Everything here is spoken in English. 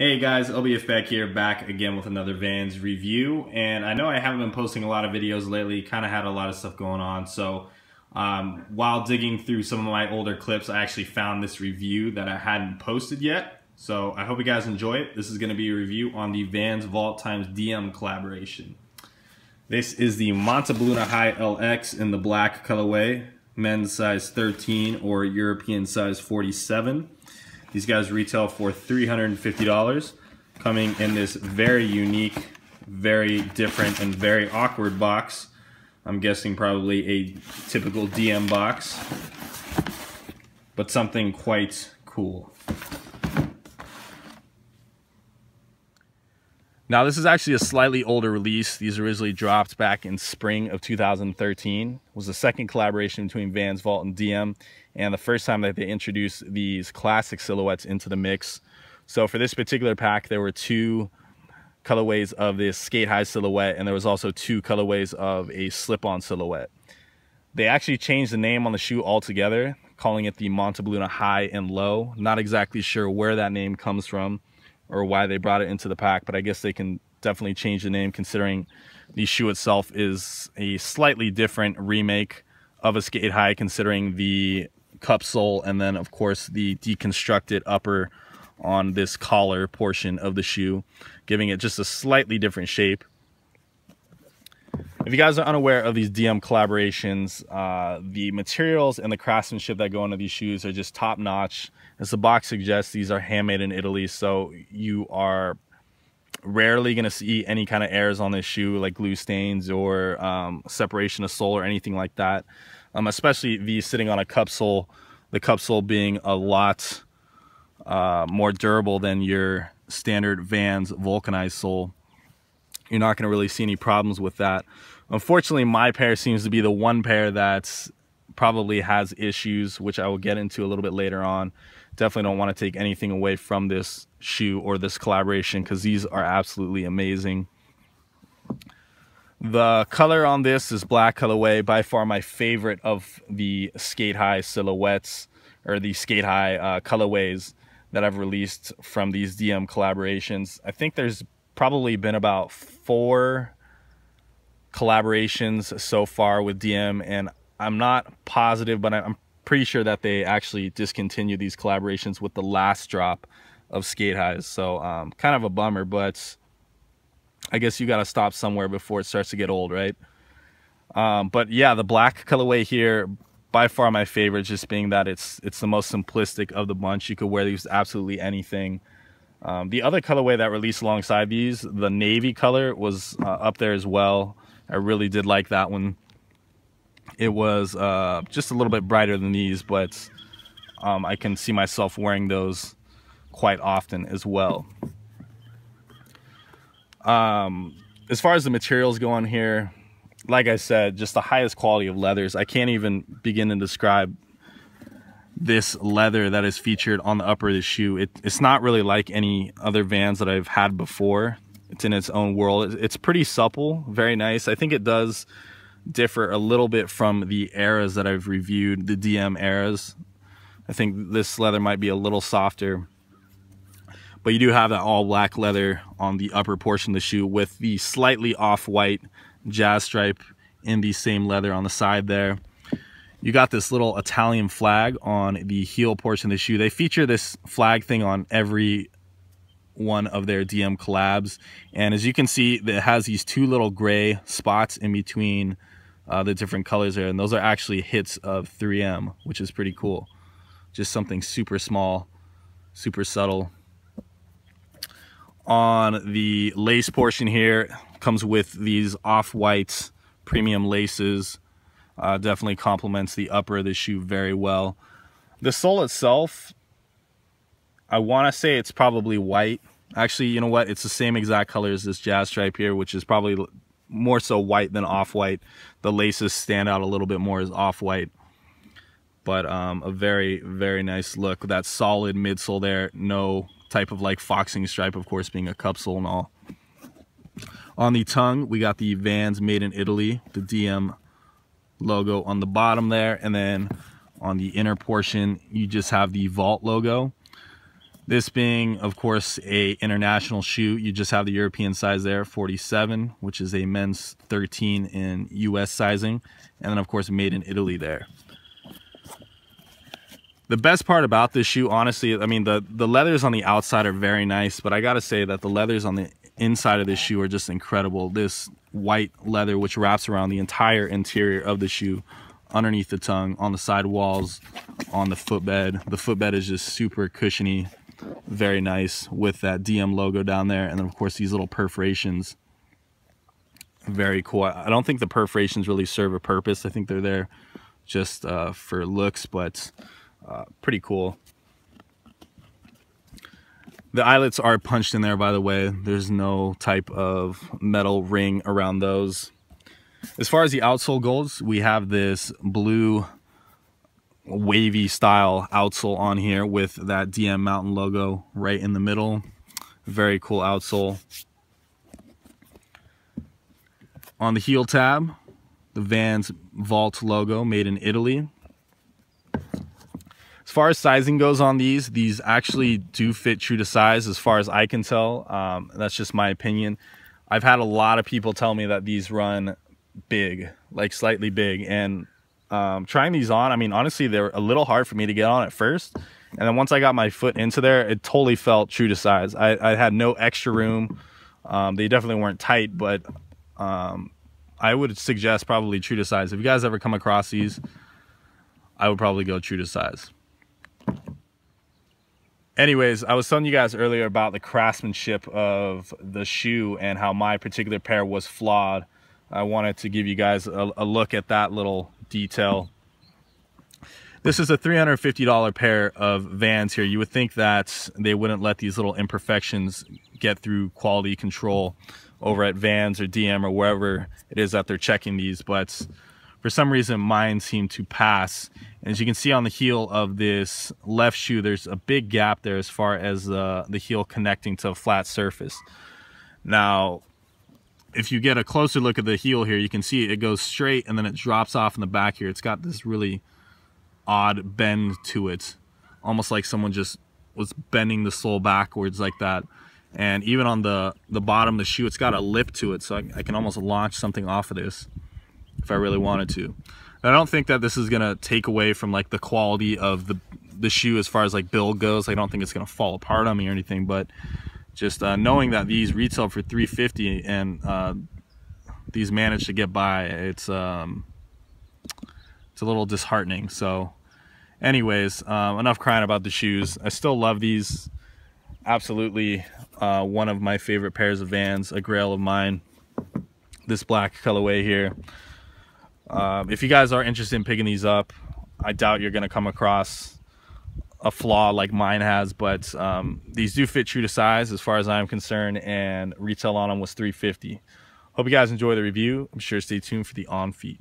Hey guys, LBF back here, back again with another Vans review. And I know I haven't been posting a lot of videos lately, kind of had a lot of stuff going on. So while digging through some of my older clips, I actually found this review that I hadn't posted yet. So I hope you guys enjoy it. This is going to be a review on the Vans Vault x Diemme collaboration. This is the Montebelluna High LX in the black colorway, men's size 13 or European size 47. These guys retail for $350, coming in this very unique, very different, and very awkward box. I'm guessing probably a typical Diemme box, but something quite cool. Now this is actually a slightly older release. These originally dropped back in spring of 2013. It was the second collaboration between Vans Vault and Diemme, and the first time that they introduced these classic silhouettes into the mix. So for this particular pack, there were two colorways of this skate high silhouette, and there was also two colorways of a slip-on silhouette. They actually changed the name on the shoe altogether, calling it the Montebelluna High and Low. Not exactly sure where that name comes from or why they brought it into the pack, but I guess they can definitely change the name considering the shoe itself is a slightly different remake of a skate high, considering the cup sole and then of course the deconstructed upper on this collar portion of the shoe, giving it just a slightly different shape. If you guys are unaware of these Diemme collaborations, the materials and the craftsmanship that go into these shoes are just top notch. As the box suggests, these are handmade in Italy, so you are rarely going to see any kind of errors on this shoe, like glue stains or separation of sole or anything like that. Especially these sitting on a cup sole, the cup sole being a lot more durable than your standard Vans vulcanized sole. You're not going to really see any problems with that. Unfortunately, my pair seems to be the one pair that's probably has issues, which I will get into a little bit later on. Definitely don't want to take anything away from this shoe or this collaboration, because these are absolutely amazing. The color on this is black colorway, by far my favorite of the skate high silhouettes, or the skate high colorways that I've released from these Diemme collaborations. I think there's probably been about 4 collaborations so far with Diemme, and I'm not positive, but I'm pretty sure that they actually discontinued these collaborations with the last drop of skate highs. So kind of a bummer, but I guess you got to stop somewhere before it starts to get old, right? But yeah, the black colorway here, by far my favorite, just being that it's the most simplistic of the bunch. You could wear these with absolutely anything. The other colorway that released alongside these, the navy color, was up there as well. I really did like that one. It was just a little bit brighter than these, but I can see myself wearing those quite often as well. As far as the materials go on here, like I said, just the highest quality of leathers. I can't even begin to describe this leather that is featured on the upper of the shoe. It's not really like any other Vans that I've had before. It's in its own world. It's pretty supple, very nice. I think it does differ a little bit from the eras that I've reviewed, the Diemme eras. I think this leather might be a little softer, but you do have that all black leather on the upper portion of the shoe with the slightly off-white jazz stripe in the same leather on the side there. You got this little Italian flag on the heel portion of the shoe. They feature this flag thing on every one of their Diemme collabs, and as you can see, it has these 2 little gray spots in between the different colors there, and those are actually hits of 3M, which is pretty cool. Just something super small, super subtle. On the lace portion here, comes with these off-white premium laces. Definitely complements the upper of the shoe very well. The sole itself, I want to say it's probably white. Actually, you know what? It's the same exact color as this jazz stripe here, which is probably more so white than off-white. The laces stand out a little bit more as off-white. But a very, very nice look. That solid midsole there. No type of like foxing stripe, of course, being a cup sole and all. On the tongue, we got the Vans Made in Italy, the Diemme logo on the bottom there, and then on the inner portion, you just have the Vault logo. This being, of course, a international shoe. You just have the European size there, 47, which is a men's 13 in US sizing. And then, of course, made in Italy there. The best part about this shoe, honestly, I mean, the leathers on the outside are very nice, but I gotta say that the leathers on the inside of this shoe are just incredible. This white leather, which wraps around the entire interior of the shoe, underneath the tongue, on the side walls, on the footbed. The footbed is just super cushiony, very nice, with that Diemme logo down there. And then, of course, these little perforations. Very cool. I don't think the perforations really serve a purpose. I think they're there just for looks, but pretty cool. The eyelets are punched in there, by the way. There's no type of metal ring around those. As far as the outsole goes, we have this blue wavy style outsole on here with that DM Mountain logo right in the middle. Very cool outsole. On the heel tab, the Vans Vault logo, made in Italy. As far as sizing goes on these actually do fit true to size as far as I can tell. That's just my opinion. I've had a lot of people tell me that these run big, like slightly big, and trying these on, I mean, honestly, they're a little hard for me to get on at first, and then once I got my foot into there, it totally felt true to size. I had no extra room. They definitely weren't tight, but I would suggest probably true to size. If you guys ever come across these, I would probably go true to size. Anyways, I was telling you guys earlier about the craftsmanship of the shoe and how my particular pair was flawed. I wanted to give you guys a look at that little detail. This is a $350 pair of Vans here. You would think that they wouldn't let these little imperfections get through quality control over at Vans or DM or wherever it is that they're checking these, but for some reason mine seem to pass. And as you can see on the heel of this left shoe, there's a big gap there as far as the heel connecting to a flat surface. Now, if you get a closer look at the heel here, you can see it goes straight and then it drops off in the back here. It's got this really odd bend to it, almost like someone just was bending the sole backwards like that. And even on the bottom of the shoe, it's got a lip to it, so I can almost launch something off of this if I really wanted to. I don't think that this is gonna take away from like the quality of the shoe as far as like build goes. I don't think it's gonna fall apart on me or anything, but just knowing that these retail for $350 and these managed to get by, it's a little disheartening. So anyways, enough crying about the shoes. I still love these. Absolutely one of my favorite pairs of Vans, a grail of mine, this black colorway here. If you guys are interested in picking these up, I doubt you're gonna come across a flaw like mine has, but these do fit true to size as far as I'm concerned, and retail on them was $350. Hope you guys enjoy the review. I'm sure to stay tuned for the on feed.